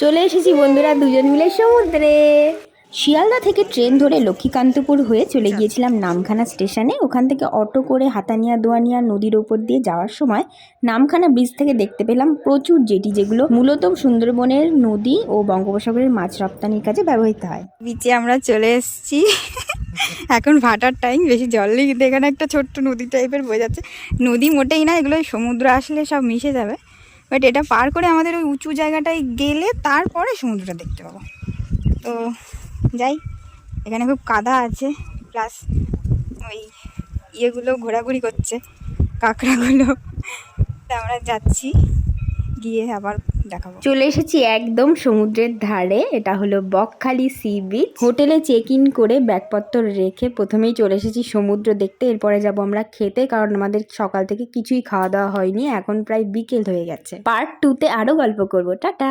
চলে এসেছি বন্ধুরা দুজন মিলে সমুদ্রে। শিয়ালদা থেকে ট্রেন ধরে লক্ষ্মীকান্তপুর হয়ে চলে গিয়েছিলাম নামখানা স্টেশনে। ওখান থেকে অটো করে হাতানিয়া দোয়ানিয়া নদীর ওপর দিয়ে যাওয়ার সময় নামখানা ব্রিজ থেকে দেখতে পেলাম প্রচুর জেটি, যেগুলো মূলত সুন্দরবনের নদী ও বঙ্গোপসাগরের মাছ রপ্তানির কাজে ব্যবহৃত হয়। বিচে আমরা চলে এসেছি। এখন ভাটার টাইম, বেশি জল নেই, কিন্তু এখানে একটা ছোট্ট নদী টাইপের বয়ে যাচ্ছে। নদী মোটেই না, এগুলো সমুদ্র আসলে সব মিশে যাবে। বাট এটা পার করে আমাদের ওই উঁচু জায়গাটায় গেলে তারপরে সমুদ্রটা দেখতে পাবো। তো যাই, এখানে খুব কাদা আছে, প্লাস ওই ইয়েগুলো ঘোরাঘুরি করছে, কাঁকড়াগুলো। তা আমরা যাচ্ছি, গিয়ে আবার দেখাবো। চলে এসেছি একদম সমুদ্রের ধারে। এটা হলো বকখালি সি বিচ। হোটেলে চেক ইন করে ব্যাগপত্র রেখে প্রথমেই চলে এসেছি সমুদ্র দেখতে। এরপরে যাব আমরা খেতে, কারণ আমাদের সকাল থেকে কিছুই খাওয়া দাওয়া হয়নি। এখন প্রায় বিকেল হয়ে গেছে। পার্ট 2-তে আরো গল্প করব। টাটা।